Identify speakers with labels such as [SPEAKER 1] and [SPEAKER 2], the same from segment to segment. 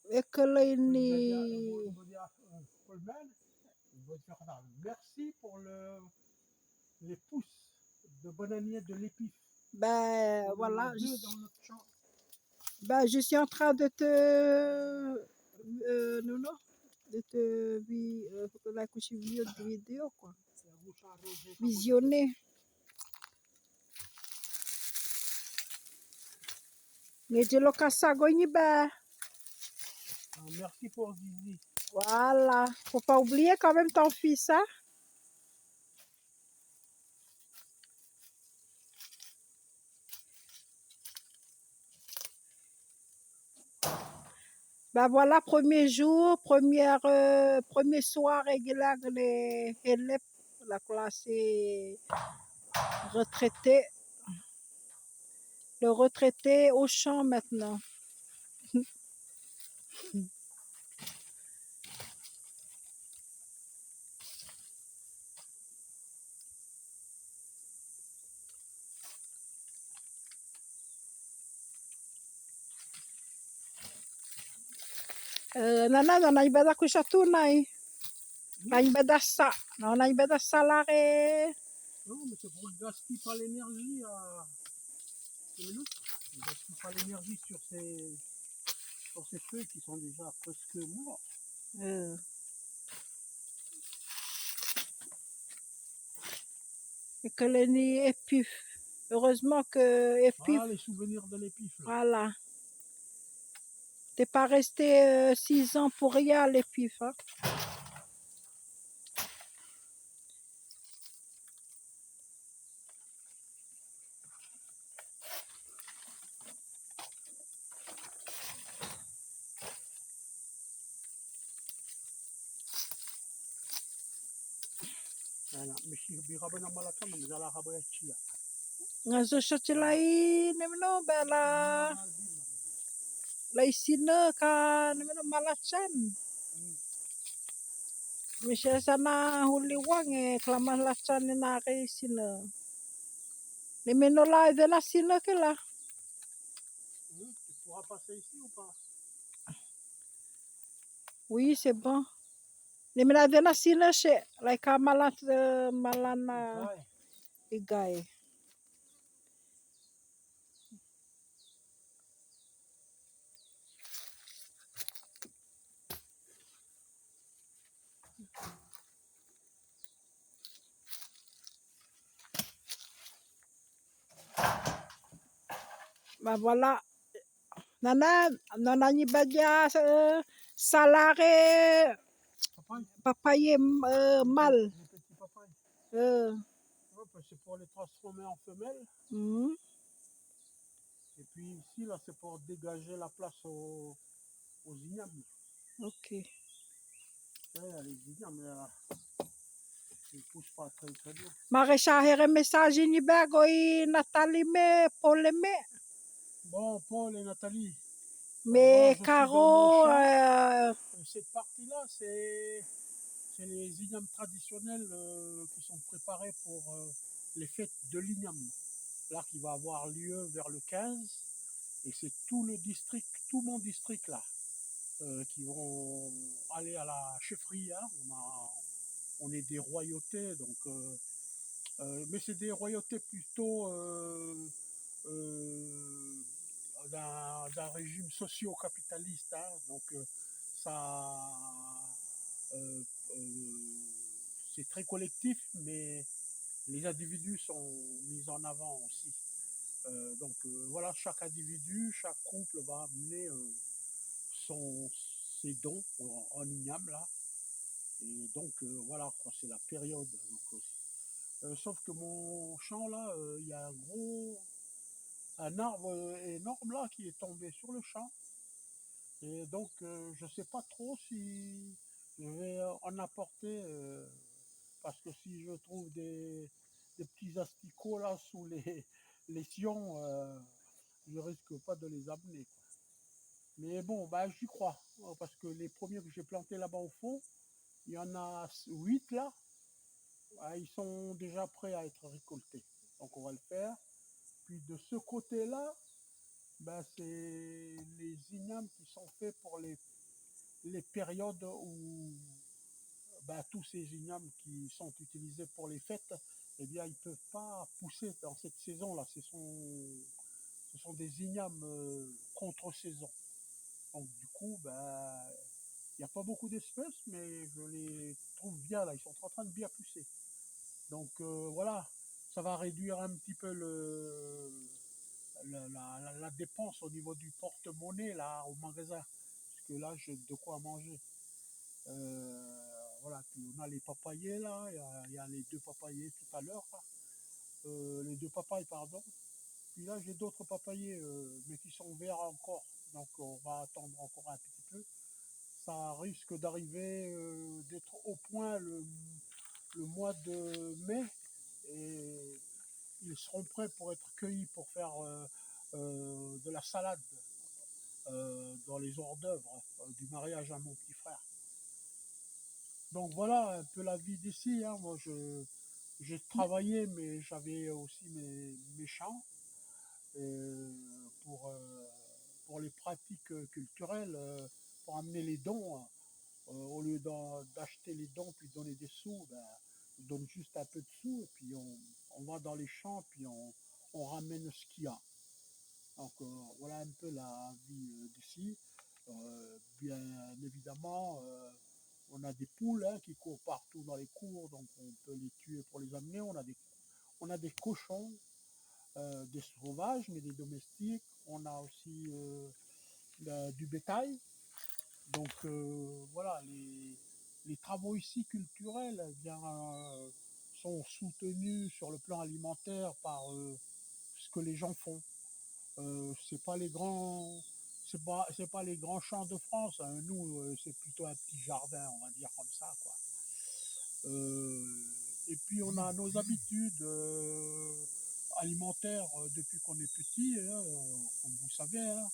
[SPEAKER 1] Ekeleni.
[SPEAKER 2] Merci pour les pousses de bananier de l'épice.
[SPEAKER 1] Ben voilà,
[SPEAKER 2] Dans notre champ.
[SPEAKER 1] ben, je suis en train de te non, non, de te la vidéo quoi. Visionner.
[SPEAKER 2] Merci pour Zizi.
[SPEAKER 1] Voilà, faut pas oublier quand même ton fils, hein. Ben voilà, premier jour, premier soir, les élèves, la classe est retraitée. Le retraité au champ maintenant. Nana, na ibada kushatunai. Na ibada sa. Na ibada salare.
[SPEAKER 2] Non, mais c'est pour ne gaspiller pas l'énergie à... Ne gaspille pas l'énergie sur ces feuilles qui sont déjà presque morts.
[SPEAKER 1] Et que les nids épif. Heureusement que épif.
[SPEAKER 2] Ah, les souvenirs de l'épif.
[SPEAKER 1] Voilà. T'es pas resté 6 ans pour rien à l'épif, hein. Ngazo shatilai nemno bela la isina ka nemno malachan. Misha sana huli wange klama lachan na ke isina. Nemno la de la sina que là.
[SPEAKER 2] Tu pourras passer ici ou pas?
[SPEAKER 1] Oui, c'est bon. Nemno de la sina chez la kamalat malana igay. Ben voilà. Nana, nana ni badia salare papaye mal.
[SPEAKER 2] Les petits papayes. C'est pour les transformer en femelles. Et puis ici, là, c'est pour dégager la place aux ignames.
[SPEAKER 1] Ok.
[SPEAKER 2] Les ignames, là, ils ne poussent pas très très bien.
[SPEAKER 1] Maréchal message ni bagoi Nathalie me poleme.
[SPEAKER 2] Bon, Paul et Nathalie.
[SPEAKER 1] Mais Caro.
[SPEAKER 2] Cette partie-là, c'est les ignames traditionnels qui sont préparés pour les fêtes de l'igname. Là, qui va avoir lieu vers le 15. Et c'est tout le district, tout mon district là, qui vont aller à la chefferie. Hein. On est des royautés, donc, mais c'est des royautés plutôt d'un régime socio-capitaliste. Hein. Donc c'est très collectif, mais les individus sont mis en avant aussi. Donc voilà, chaque individu, chaque couple va amener ses dons en igname là. Et donc voilà, c'est la période. Donc, sauf que mon champ là, il y a un arbre énorme là qui est tombé sur le champ. Et donc je sais pas trop si je vais en apporter parce que si je trouve des petits asticots là sous les sillons, je risque pas de les amener, quoi. Mais bon, bah, j'y crois, parce que les premiers que j'ai plantés là-bas au fond, il y en a 8 là, ils sont déjà prêts à être récoltés. Donc on va le faire. puis de ce côté-là, ben, c'est les ignames qui sont faits pour les périodes où ben, tous ces ignames qui sont utilisés pour les fêtes, eh bien, ils ne peuvent pas pousser dans cette saison-là. Ce sont des ignames contre-saison. Donc, du coup, ben, il n'y a pas beaucoup d'espèces, mais je les trouve bien là. Ils sont en train de bien pousser. Donc, voilà, ça va réduire un petit peu la dépense au niveau du porte-monnaie là au magasin. Parce que là, j'ai de quoi manger. Voilà, puis on a les papayers là, il y a les deux papayers tout à l'heure, les deux papayes, pardon. Puis là, j'ai d'autres papayers, mais qui sont verts encore. Donc, on va attendre encore un petit peu. Ça risque d'arriver, d'être au point le mois de mai. Et ils seront prêts pour être cueillis pour faire de la salade dans les hors d'œuvre du mariage à mon petit frère. Donc voilà un peu la vie d'ici. Hein. Moi, j'ai travaillé, mais j'avais aussi mes champs pour, pour les pratiques culturelles, pour amener les dons. Au lieu d'acheter les dons puis donner des sous, ben, on donne juste un peu de sous et puis on va dans les champs puis on ramène ce qu'il y a. Donc voilà un peu la vie d'ici. Bien évidemment, on a des poules hein, qui courent partout dans les cours, donc on peut les tuer pour les amener. On a des cochons, des sauvages, mais des domestiques. On a aussi du bétail. Donc voilà, les travaux ici culturels eh bien, sont soutenus sur le plan alimentaire par ce que les gens font. C'est pas les grands, c'est pas les grands champs de France. Hein. Nous, c'est plutôt un petit jardin, on va dire comme ça, quoi. Et puis on a nos habitudes alimentaires depuis qu'on est petit, hein, comme vous savez. Hein.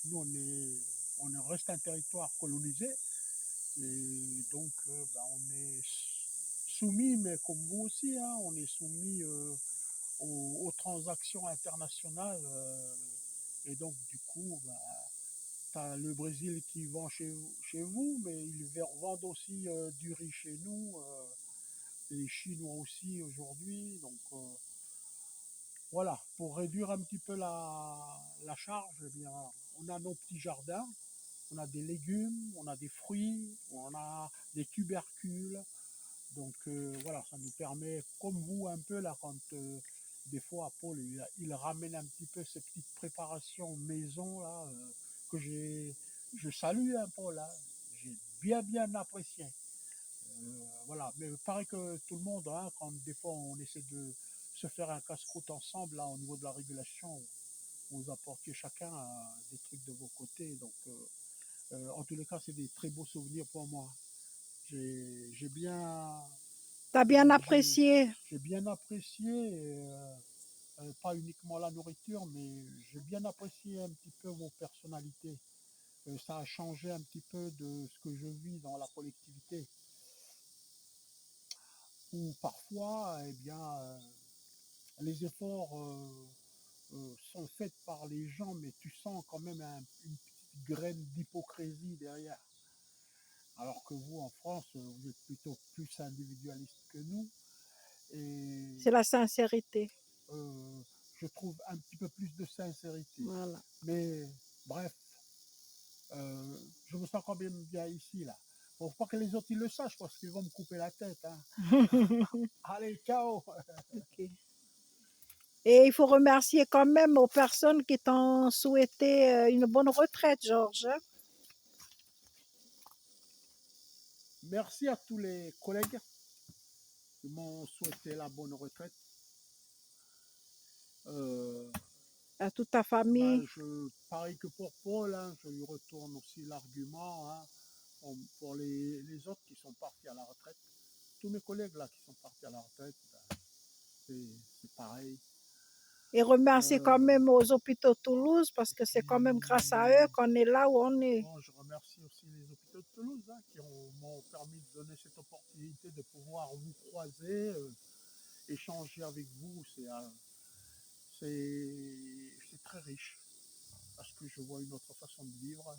[SPEAKER 2] Nous, on reste un territoire colonisé. Et donc, ben, on est soumis, mais comme vous aussi, hein, on est soumis aux transactions internationales. Et donc, du coup, ben, tu as le Brésil qui vend chez vous, mais ils vendent aussi du riz chez nous. Les Chinois aussi aujourd'hui. Donc, voilà, pour réduire un petit peu la charge, eh bien, on a nos petits jardins. On a des légumes, on a des fruits, on a des tubercules. Donc voilà, ça nous permet, comme vous un peu là, quand des fois Paul il ramène un petit peu ces petites préparations maison là, que je salue un Paul là, j'ai bien apprécié. Voilà, mais pareil que tout le monde, hein, quand des fois on essaie de se faire un casse-croûte ensemble là, au niveau de la régulation, vous apportiez chacun des trucs de vos côtés. Donc en tous les cas, c'est des très beaux souvenirs pour moi. J'ai bien,
[SPEAKER 1] T'as bien
[SPEAKER 2] j'ai
[SPEAKER 1] apprécié.
[SPEAKER 2] bien apprécié, pas uniquement la nourriture, mais j'ai bien apprécié un petit peu vos personnalités. Ça a changé un petit peu de ce que je vis dans la collectivité, où parfois, eh bien, les efforts sont faits par les gens, mais tu sens quand même une petite graine d'hypocrisie derrière. Alors que vous, en France, vous êtes plutôt plus individualiste que nous. Et
[SPEAKER 1] C'est la sincérité.
[SPEAKER 2] je trouve un petit peu plus de sincérité.
[SPEAKER 1] Voilà.
[SPEAKER 2] Mais bref, je me sens quand même bien ici, là. Faut pas que les autres ils le sachent parce qu'ils vont me couper la tête. Hein. Allez, ciao.
[SPEAKER 1] Ok. Et il faut remercier quand même aux personnes qui t'ont souhaité une bonne retraite, Georges.
[SPEAKER 2] Merci à tous les collègues qui m'ont souhaité la bonne retraite.
[SPEAKER 1] À toute ta
[SPEAKER 2] Ben,
[SPEAKER 1] famille.
[SPEAKER 2] pareil que pour Paul, hein, je lui retourne aussi l'argument hein, pour les autres qui sont partis à la retraite. Tous mes collègues là qui sont partis à la retraite, ben, c'est pareil.
[SPEAKER 1] Et remercier quand
[SPEAKER 2] Euh,
[SPEAKER 1] même aux hôpitaux de Toulouse parce
[SPEAKER 2] et
[SPEAKER 1] que c'est quand même grâce à eux
[SPEAKER 2] puis,
[SPEAKER 1] qu'on est là où on est.
[SPEAKER 2] bon, je remercie aussi les hôpitaux de Toulouse hein, qui m'ont permis de donner cette opportunité de pouvoir vous croiser, échanger avec vous. C'est riche, parce que je vois une autre façon de vivre,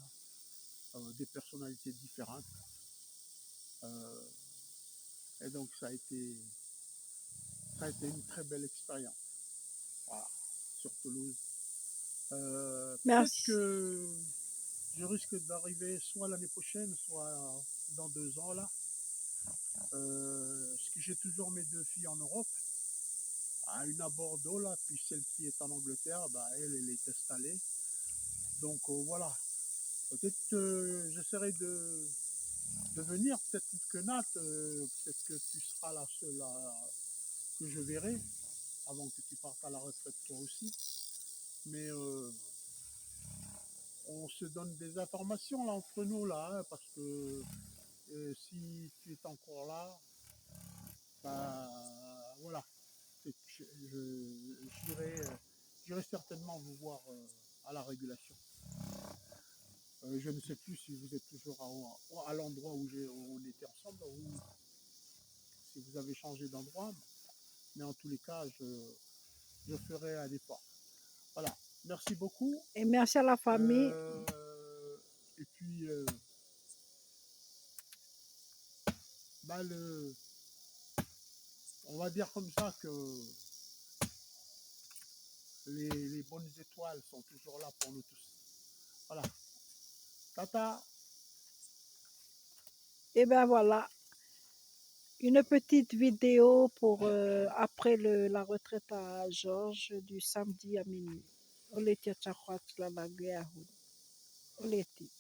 [SPEAKER 2] des personnalités différentes. Euh, et donc ça a été une très belle expérience, voilà, sur Toulouse. Peut-être
[SPEAKER 1] Merci.
[SPEAKER 2] que je risque d'arriver soit l'année prochaine, soit dans 2 ans là. Parce que j'ai toujours mes 2 filles en Europe. Ah, une à Bordeaux là, puis celle qui est en Angleterre, bah, elle est installée. Donc voilà. Peut-être que j'essaierai de venir, peut-être que Nat, peut-être que tu seras la seule que je verrai avant que tu partes à la retraite toi aussi. Mais on se donne des informations là entre nous là, hein, parce que si tu es encore là, bah voilà, j'irai j'irai certainement vous voir à la régulation. Je ne sais plus si vous êtes toujours à l'endroit où on était ensemble ou si vous avez changé d'endroit, mais en tous les cas, je ferai un effort. Voilà, merci beaucoup.
[SPEAKER 1] Et merci à la famille.
[SPEAKER 2] Et puis, bah, on va dire comme ça que les bonnes étoiles sont toujours là pour nous tous. Voilà. Tata.
[SPEAKER 1] Et ben voilà, une petite vidéo pour après la retraite à Georges du samedi à minuit. Oleti achakwa la guerre. Oleti.